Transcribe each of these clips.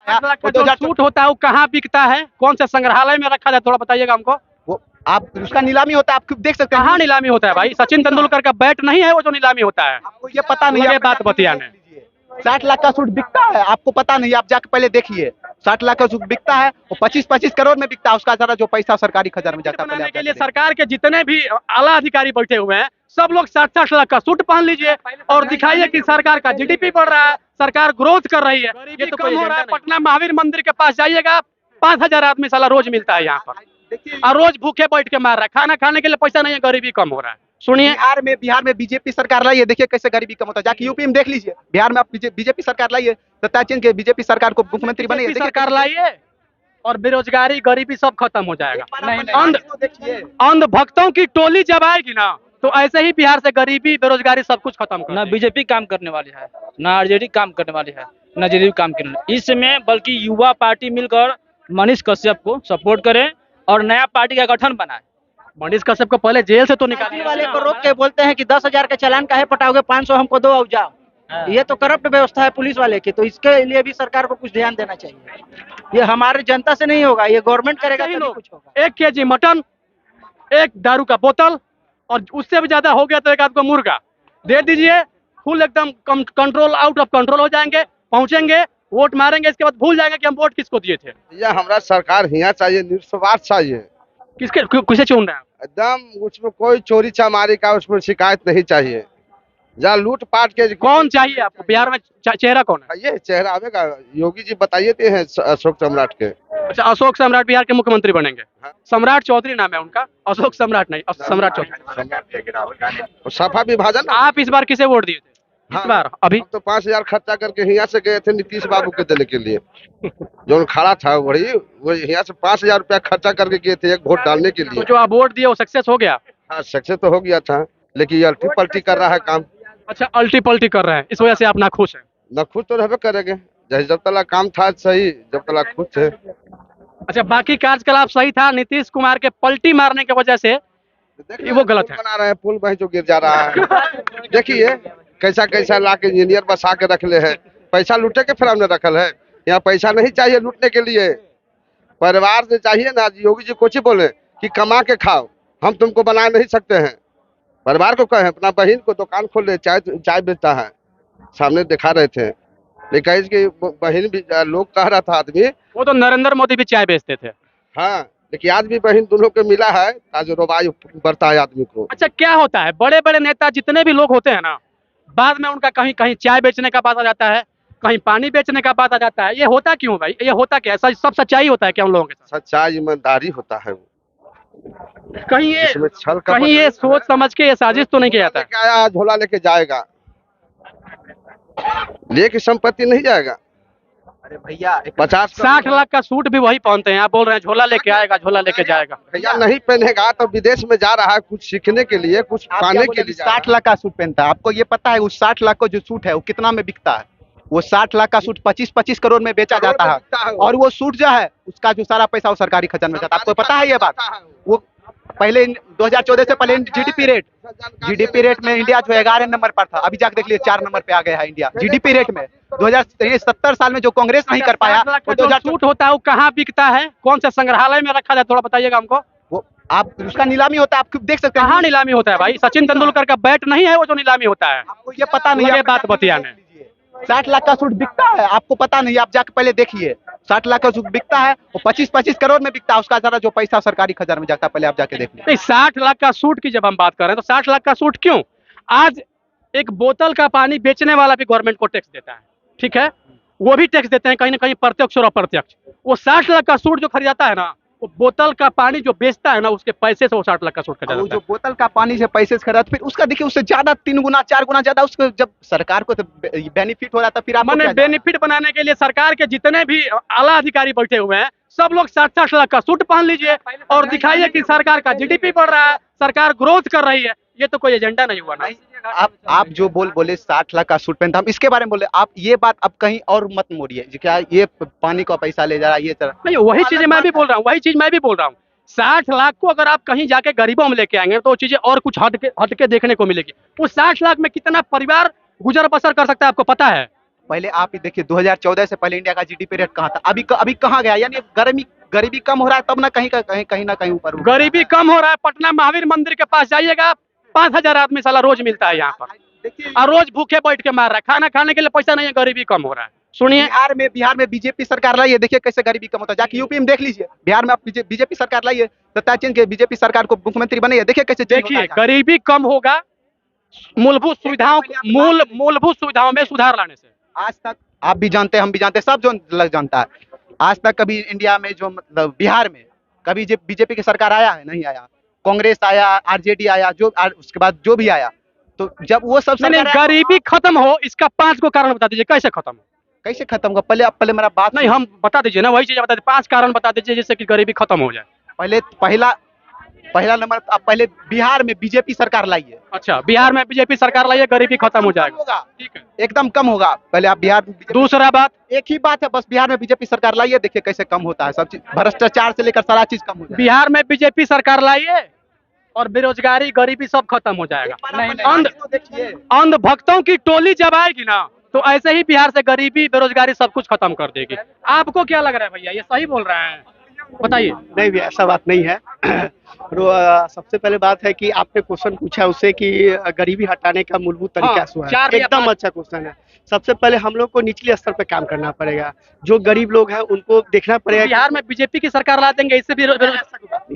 लाख का जो सूट होता है वो कहाँ बिकता है, कौन से संग्रहालय में रखा जाए, थोड़ा बताइएगा हमको। वो आप उसका नीलामी होता है, आप खुद देख सकते हैं। कहाँ नीलामी होता है भाई? सचिन तेंदुलकर का बैट नहीं है वो जो नीलामी होता है? आपको ये पता नहीं, ये आप बात बतियाने 60 लाख का सूट बिकता है, आपको पता नहीं, आप जाके पहले देखिए। 60 लाख का सूट बिकता है, वो 25-25 करोड़ में बिकता है। उसका जरा जो पैसा सरकारी खजाने में जाता है, बनाने के लिए सरकार के जितने भी आला अधिकारी बैठे हुए हैं सब लोग 60-60 लाख का सूट पहन लीजिए और दिखाइए कि सरकार का जीडीपी बढ़ रहा है, सरकार ग्रोथ कर रही है। ये तो कम हो रहा है। पटना महावीर मंदिर के पास जाइएगा, 5,000 आदमी साला रोज मिलता है यहाँ पर, और रोज भूखे बैठ के मार रहा है। खाना खाने के लिए पैसा नहीं है, गरीबी कम हो रहा है। सुनिए, बिहार में बीजेपी सरकार लाई है, देखिए कैसे गरीबी कम होता है। जाके यूपी में देख लीजिए, बिहार में आप बीजेपी सरकार लाई है, सत्याचीन के बीजेपी सरकार को मुख्यमंत्री बने, सरकार लाई है और बेरोजगारी गरीबी सब खत्म हो जाएगा। अंध भक्तों की टोली जब आएगी ना तो ऐसे ही बिहार से गरीबी बेरोजगारी सब कुछ खत्म कर। ना बीजेपी काम करने वाली है, ना आरजेडी काम करने वाली है, ना जेडीयू काम करने वाली है। इसमें बल्कि युवा पार्टी मिलकर मनीष कश्यप को सपोर्ट करे और नया पार्टी का गठन बनाए। मनीष कश्यप को पहले जेल से तो निकालने वाले को रोक के बोलते हैं कि 10,000 का चालान काहे पटाओगे, 500 हमको दो और जाओ। ये तो करप्ट व्यवस्था है पुलिस वाले की, तो इसके लिए भी सरकार को कुछ ध्यान देना चाहिए। ये हमारे जनता से नहीं होगा, ये गवर्नमेंट करेगा तभी कुछ होगा। 1 केजी मटन, 1 दारू का बोतल और उससे भी ज्यादा हो गया तो 1 आध को मुर्गा दे दीजिए, फुल एकदम कंट्रोल, आउट ऑफ कंट्रोल हो जाएंगे, पहुंचेंगे, वोट मारेंगे, इसके बाद भूल जाएंगे कि हम वोट किसको दिए थे। या हमारा सरकार हिया चाहिए, निस्वार्थ चाहिए। किसके किसे चुन रहे हैं? एकदम उसमें कोई चोरी चमारी का उसमें शिकायत नहीं चाहिए। जहाँ लूट पाट के कौन चाहिए आपको बिहार में? चेहरा कौन है? ये चेहरा आवेगा, योगी जी बताइए थे हैं अशोक सम्राट के। अच्छा, अशोक सम्राट बिहार के मुख्यमंत्री बनेंगे। हाँ। सम्राट चौधरी नाम है उनका, अशोक सम्राट नहीं, सम्राट चौधरी। सफा विभाजन। आप इस बार किसे वोट दिए थे? इस बार अभी तो 5,000 खर्चा करके यहाँ से गए थे नीतीश बाबू के देने के लिए। जो खड़ा था वही वो यहाँ से 5,000 रुपया खर्चा करके गए थे एक वोट डालने के लिए। तो जो आप वोट दिए वो सक्सेस हो गया? हाँ, सक्सेस तो हो गया था, लेकिन ये अल्टी पल्टी कर रहा है काम। अच्छा, अल्टी पल्टी कर रहे हैं, इस वजह से आप नाखुश हैं? न खुश तो रहबे करेंगे, जब तक काम था सही, जब तक खुश थे। अच्छा, बाकी कार्यकलाप सही था, नीतीश कुमार के पलटी मारने की वजह से वो गलत है। बना रहे हैं पुल वहीं जो गिर जा रहा है। देखिए कैसा कैसा ला के इंजीनियर बसा के रख ले है, पैसा लूटे के फ्राम में रखल है। यहाँ पैसा नहीं चाहिए लूटने के लिए, परिवार से चाहिए ना। योगी जी कुछ बोले कि कमा के खाओ, हम तुमको बना नहीं सकते हैं। परिवार को कहे अपना बहन को दुकान खोल ले, चाय बेचता है, सामने दिखा रहे थे, लेकिन इसकी बहन भी लोग कह रहा था आदमी, वो तो नरेंद्र मोदी भी चाय बेचते थे। हाँ, लेकिन आज भी बहन दोनों को मिला है, आज रोबाई बढ़ता है आदमी को। अच्छा, क्या होता है, बड़े बड़े नेता जितने भी लोग होते हैं ना, बाद में उनका कहीं कहीं चाय बेचने का बात आ जाता है, कहीं पानी बेचने का बात आ जाता है। ये होता क्यों भाई? ये होता क्या है? सब सच्चाई होता है क्या उन लोगों के साथ? सच्चाई ईमानदारी होता है वो। कहीं ये सोच समझ के ये साजिश तो नहीं किया जाता? आया झोला लेके जाएगा, लेके संपत्ति नहीं जाएगा। अरे भैया 60 लाख का सूट भी वही पहनते हैं, आप बोल रहे हैं झोला लेके आएगा, झोला लेके जाएगा। भैया नहीं पहनेगा तो विदेश में जा रहा है कुछ सीखने के लिए, कुछ पाने के लिए। 60 लाख का सूट पहनता है, आपको ये पता है उस 60 लाख का जो सूट है वो कितना में बिकता है? वो 60 लाख का सूट 25-25 करोड़ में बेचा जाता है, और वो सूट जो है उसका जो सारा पैसा वो सरकारी खजाने में जाता है। आपको पता है ये बात? वो पहले 2014 से पहले जीडीपी रेट में इंडिया जो 11 नंबर पर था, अभी जाके देख लीजिए 4 नंबर पे आ गया है इंडिया जीडीपी रेट में। 2070 साल में जो कांग्रेस नहीं कर पाया, वो 2000 सूट होता है वो कहाँ बिकता है, कौन से संग्रहालय में रखा जाए, थोड़ा बताइएगा हमको। वो आप उसका नीलामी होता है, आप खुद देख सकते हैं। कहाँ नीलामी होता है भाई? सचिन तेंदुलकर का बैट नहीं है वो जो नीलामी होता है? आपको ये पता नहीं, ये बात बतियाने 60 लाख का सूट बिकता है, आपको पता नहीं, आप जाके पहले देखिए। 60 लाख का सूट बिकता है, वो 25-25 करोड़ में बिकता है। उसका जरा जो पैसा सरकारी खजाने में जाता है, पहले आप जाके देख लीजिए। 60 लाख का सूट की जब हम बात कर रहे हैं तो 60 लाख का सूट क्यों? आज एक बोतल का पानी बेचने वाला भी गवर्नमेंट को टैक्स देता है, ठीक है, वो भी टैक्स देते हैं कहीं ना कहीं, प्रत्यक्ष और अप्रत्यक्ष। वो 60 लाख का सूट जो खरीदाता है ना, वो बोतल का पानी जो बेचता है ना, उसके पैसे से वो 60 लाख का सूट खरीदा। जो बोतल का पानी से पैसे से खरीदा, फिर उसका देखिए उससे ज्यादा 3 गुना 4 गुना ज्यादा उसको जब सरकार को तो बेनिफिट हो रहा था, फिर आप मैंने बेनिफिट बनाने के लिए सरकार के जितने भी आला अधिकारी बैठे हुए हैं सब लोग 60-60 लाख का सूट पहन लीजिए और दिखाइए कि सरकार का जीडीपी बढ़ रहा है, सरकार ग्रोथ कर रही है। ये तो कोई एजेंडा नहीं हुआ ना। आप जो बोले 60 लाख का सूट पहनता, हम इसके बारे में बोले, आप ये बात अब कहीं और मत मोड़िए, क्या ये पानी का पैसा ले जा रहा है, ये तरह नहीं, वही चीज मैं भी बोल रहा हूँ, 60 लाख को अगर आप कहीं जाके गरीबों में लेके आएंगे तो वो चीजें और कुछ हट के देखने को मिलेगी। उस 60 लाख में कितना परिवार गुजर बसर कर सकता है आपको पता है? पहले आप ही देखिए 2014 से पहले इंडिया का जीडीपी रेट कहाँ था, अभी कहाँ गया? यानी गरीबी कम हो रहा है तब ना कहीं ना कहीं ऊपर होगा। गरीबी कम हो रहा है। पटना महावीर मंदिर के पास जाइएगा, 5,000 आदमी साला रोज मिलता है यहाँ पर, देखिए और रोज भूखे बैठ के मार रहा है। खाना खाने के लिए पैसा नहीं है, गरीबी कम हो रहा है। सुनिए, बिहार में बीजेपी सरकार लाई है, देखिए कैसे गरीबी कम होता है। जाके यूपी में देख लीजिए, बिहार में आप बीजेपी सरकार लाई है, सत्ता चेंज के बीजेपी सरकार को मुख्यमंत्री बने है, देखिए कैसे change होता देखिए है। गरीबी कम होगा मूलभूत सुविधाओं में सुधार लाने से। आज तक आप भी जानते हैं, हम भी जानते हैं, सब जो लग जानता है, आज तक कभी इंडिया में जो मतलब बिहार में कभी बीजेपी की सरकार आया है? नहीं आया। कांग्रेस आया, आरजेडी आया, उसके बाद जो भी आया, तो जब वो सब नहीं, सरकार आया, गरीबी खत्म हो, इसका 5 को कारण बता दीजिए, कैसे खत्म हो? कैसे खत्म होगा? पहले मेरा बात नहीं, हम बता दीजिए ना, वही चीज बता दीजिए, 5 कारण बता दीजिए जिससे कि गरीबी खत्म हो जाए। पहला नंबर आप पहले बिहार में बीजेपी सरकार लाई है। अच्छा, बिहार में बीजेपी सरकार लाई है, गरीबी खत्म हो जाएगा। होगा, ठीक है। एकदम कम होगा। पहले आप बिहार में दूसरा बात, एक ही बात है, बस बिहार में बीजेपी सरकार लाई है, देखिए कैसे कम होता है सब चीज, भ्रष्टाचार से लेकर सारा चीज कम हो जाएगा। बिहार में बीजेपी सरकार लाई है और बेरोजगारी गरीबी सब खत्म हो जाएगा। देखिए अंध भक्तों की टोली जब आएगी ना, तो ऐसे ही बिहार से गरीबी बेरोजगारी सब कुछ खत्म कर देगी। आपको क्या लग रहा है भैया, ये सही बोल रहे हैं? बताइए। नहीं भी ऐसा बात नहीं है। सबसे पहले बात है कि आपने क्वेश्चन पूछा उससे कि गरीबी हटाने का मूलभूत तरीका क्या है। एकदम अच्छा क्वेश्चन है। सबसे पहले हम लोग को निचले स्तर पे काम करना पड़ेगा, जो गरीब लोग हैं उनको देखना पड़ेगा। बिहार में बीजेपी की सरकार ला देंगे, इससे भी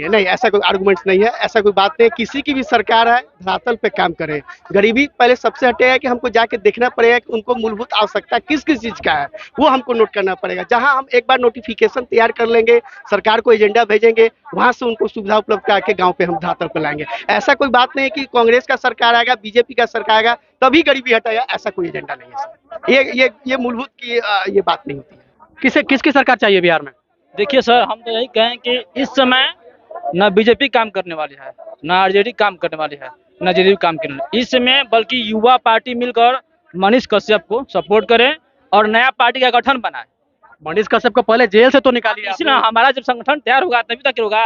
नहीं, ऐसा कोई आर्गुमेंट्स नहीं है, ऐसा कोई बात नहीं। किसी की भी सरकार है, धरातल पे काम करे। गरीबी पहले सबसे हटेगा कि हमको जाके देखना पड़ेगा कि उनको मूलभूत आवश्यकता किस किस चीज का है, वो हमको नोट करना पड़ेगा। जहां हम एक बार नोटिफिकेशन तैयार कर लेंगे, सरकार को एजेंडा भेजेंगे, वहां से उनको सुविधा उपलब्ध करके गांव पे हम धरातल पे लाएंगे। ऐसा कोई बात नहीं है कि कांग्रेस का सरकार आएगा, बीजेपी का सरकार आएगा तभी गरीबी हटाएगा, ऐसा कोई एजेंडा नहीं है। ये मूलभूत की ये बात नहीं होती है। किसकी सरकार चाहिए बिहार में? देखिए सर, हम तो यही कहें कि इस समय न बीजेपी काम करने वाली है, न आरजेडी काम करने वाली है, न जेडीयू काम करने वाली है। इस समय बल्कि युवा पार्टी मिलकर मनीष कश्यप को सपोर्ट करे और नया पार्टी का गठन बनाए। मनीष कश्यप को पहले जेल से तो निकालिए। इसलिए हमारा जब संगठन तैयार होगा तभी तक होगा।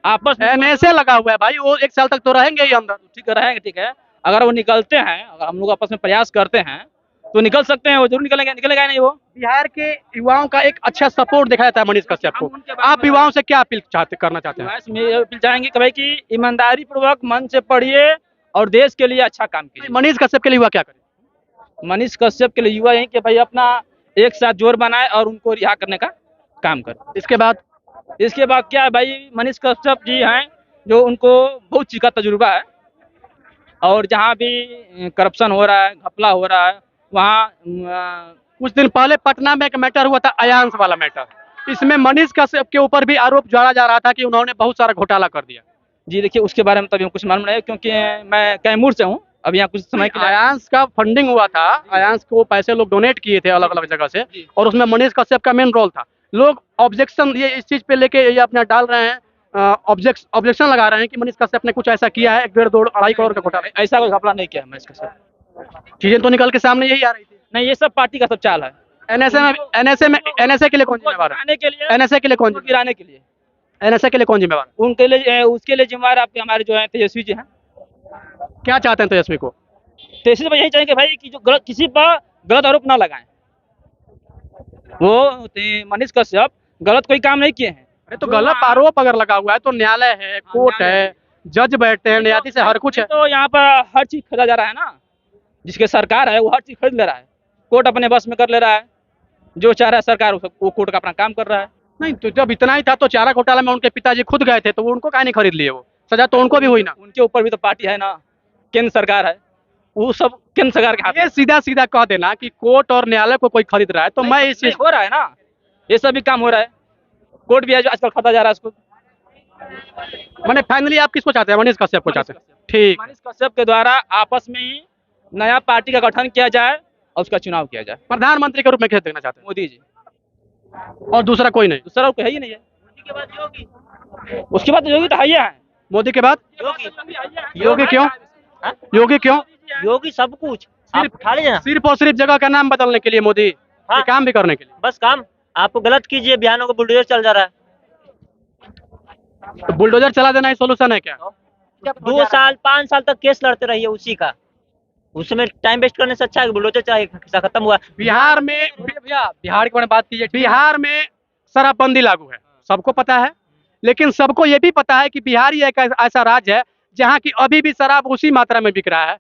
आपस में एनएसए लगा हुआ है भाई, वो 1 साल तक तो रहेंगे ही अंदर। ठीक रहेंगे, ठीक है। अगर वो निकलते हैं, अगर हम लोग आपस में प्रयास करते हैं तो निकल सकते हैं, वो जरूर निकलेंगे। निकलेगा नहीं वो। बिहार के युवाओं का एक अच्छा सपोर्ट दिखाया जाता है मनीष कश्यप को। आप युवाओं से क्या अपील करना चाहते हैं? मैं ये अपील चाहेंगे कि भाई कि ईमानदारी पूर्वक मन से पढ़िए और देश के लिए अच्छा काम कीजिए। मनीष कश्यप के लिए युवा क्या करें? मनीष कश्यप के लिए युवा यही कि भाई अपना एक साथ जोर बनाए और उनको रिहा करने का काम करे। इसके बाद क्या है भाई, मनीष कश्यप जी हैं जो उनको बहुत चीज का तजुर्बा है, और जहाँ भी करप्शन हो रहा है, घपला हो रहा है, वहाँ कुछ दिन पहले पटना में एक मैटर हुआ था, अयांश वाला मैटर। इसमें मनीष कश्यप के ऊपर भी आरोप जोड़ा जा रहा था कि उन्होंने बहुत सारा घोटाला कर दिया। जी देखिए, उसके बारे में तभी कुछ मालूम नहीं है, क्योंकि मैं कैमूर से हूँ। अभी यहाँ कुछ समय के लिए अयांश का फंडिंग हुआ था, अयांश को पैसे लोग डोनेट किए थे अलग अलग जगह से, और उसमें मनीष कश्यप का मेन रोल था। लोग ऑब्जेक्शन ये इस चीज पे लेके ये अपना डाल रहे हैं, ऑब्जेक्शन लगा रहे हैं कि मनीष कश्यप ने कुछ ऐसा किया है, 1.5 2.5 करोड़ का घोटाला। ऐसा कोई घपला नहीं किया है मनीष कश्यप। चीजें तो निकल के सामने यही आ रही थी। नहीं, ये सब पार्टी का सब चाल है। एनएसए के लिए कौन जिम्मेवार है? गिराने के लिए, एनएसए के लिए कौन गिराने के लिए, एनएसए के लिए कौन जिम्मेवार? उनके लिए, उसके लिए जिम्मेवार आपके हमारे जो है तेजस्वी जी हैं। क्या चाहते हैं तेजस्वी को? तेजस्वी भाई यही चाहेंगे भाई कि जो गलत, किसी पर गलत आरोप ना लगाएं। वो मनीष कश्यप गलत कोई काम नहीं किए हैं। अरे तो गलत आरोप अगर लगा हुआ है तो न्यायालय है, कोर्ट है, जज बैठते हैं, न्यायाधीश है, हर कुछ है। तो यहाँ पर हर चीज खरीदा जा रहा है ना, जिसके सरकार है वो हर चीज खरीद ले रहा है, कोर्ट अपने बस में कर ले रहा है, जो चाह रहा है सरकार वो कोर्ट का अपना काम कर रहा है। नहीं तो जब इतना ही था तो चारा घोटाला में उनके पिताजी खुद गए थे, तो वो उनको काहे नहीं खरीद लिए? वो सजा तो उनको भी हुई ना। उनके ऊपर भी तो पार्टी है ना, केंद्र सरकार है, वो सब केंद्र सरकार के हाथ में। ये सीधा सीधा कह देना कि कोर्ट और न्यायालय को कोई खरीद रहा है, तो मैं इस चीज हो रहा है ना, ये सब भी काम हो रहा है। कोर्ट भी आजकल खरीदा जा रहा है इसको। मैंने फाइनली आप किसको चाहते हैं? मनीष कश्यप को चाहते हैं? ठीक। मनीष कश्यप के द्वारा आपस में ही नया पार्टी का गठन किया जाए और उसका चुनाव किया जाए। प्रधानमंत्री के रूप में किसे देखना चाहते हैं? मोदी जी, और दूसरा कोई नहीं? दूसरा कोई है ही नहीं है। उसके बाद योगी तो है ही है। मोदी के बाद योगी क्यों? योगी क्यों? योगी सब कुछ आप उठा लीजिए, सिर्फ और सिर्फ जगह का नाम बदलने के लिए मोदी, हाँ। काम भी करने के लिए? बस काम आपको गलत कीजिए, बयानों को बुलडोजर चल जा रहा है। तो बुलडोजर चला देना ही सोल्यूशन है क्या? 2 साल 5 साल तक केस लड़ते रहिए उसी का, उस समय टाइम वेस्ट करने से अच्छा है बुलडोजर चाहे खत्म हुआ। बिहार में भैया बिहार के बारे में बात कीजिए। बिहार में शराबबंदी लागू है, सबको पता है, लेकिन सबको ये भी पता है कि बिहार ही एक ऐसा राज्य है जहाँ की अभी भी शराब उसी मात्रा में बिक रहा है,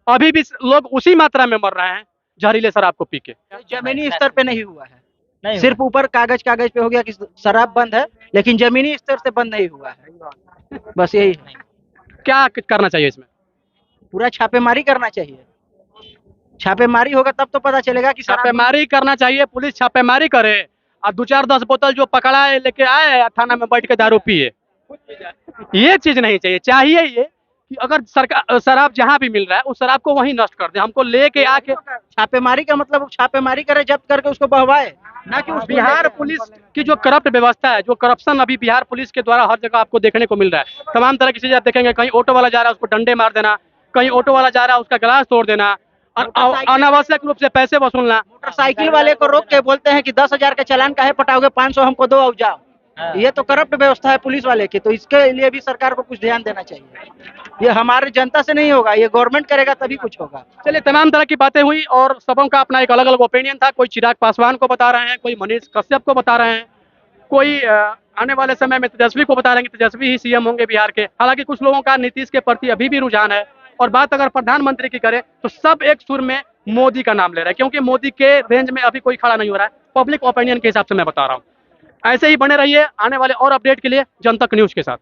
अभी भी लोग उसी मात्रा में मर रहे हैं जहरीले शराब को पी के। जमीनी स्तर पे नहीं हुआ है, नहीं सिर्फ ऊपर कागज पे हो गया कि शराब बंद है, लेकिन जमीनी स्तर से बंद नहीं हुआ है। बस यही है। क्या करना चाहिए इसमें? पूरा छापेमारी करना चाहिए, छापेमारी होगा तब तो पता चलेगा कि शराब छापेमारी करना चाहिए, पुलिस छापेमारी करे और 2-4-10 बोतल जो पकड़ा है लेके आए थाना में बैठ के दारू पिए, ये चीज नहीं चाहिए। चाहिए ये कि अगर सरकार शराब जहाँ भी मिल रहा है उस शराब को वहीं नष्ट कर दे, हमको लेके आके। छापेमारी का मतलब छापेमारी करे, जब्त करके उसको बहवाए, ना कि बिहार पुलिस की जो करप्ट व्यवस्था है, जो करप्शन अभी बिहार पुलिस के द्वारा हर जगह आपको देखने को मिल रहा है, तमाम तरह की चीजें आप देखेंगे। कहीं ऑटो वाला जा रहा है उसको डंडे मार देना, कहीं ऑटो वाला जा रहा है उसका गिलास तोड़ देना, अनावश्यक रूप से पैसे वसूलना। मोटरसाइकिल वाले को रोक के बोलते हैं कि 10,000 का चालान काहे पटाओगे, 500 हमको दो और जाओ। ये तो करप्ट व्यवस्था है पुलिस वाले की, तो इसके लिए भी सरकार को कुछ ध्यान देना चाहिए। ये हमारे जनता से नहीं होगा, ये गवर्नमेंट करेगा तभी कुछ होगा। चलिए, तमाम तरह की बातें हुई और सबों का अपना एक अलग अलग ओपिनियन था। कोई चिराग पासवान को बता रहे हैं, कोई मनीष कश्यप को बता रहे हैं, कोई आने वाले समय में तेजस्वी को बता रहे हैं कि तेजस्वी ही सीएम होंगे बिहार के। हालांकि कुछ लोगों का नीतीश के प्रति अभी भी रुझान है। और बात अगर प्रधानमंत्री की करें तो सब एक सुर में मोदी का नाम ले रहा है, क्योंकि मोदी के रेंज में अभी कोई खड़ा नहीं हो रहा है। पब्लिक ओपिनियन के हिसाब से मैं बता रहा हूँ। ऐसे ही बने रहिए आने वाले और अपडेट के लिए जनतक न्यूज के साथ।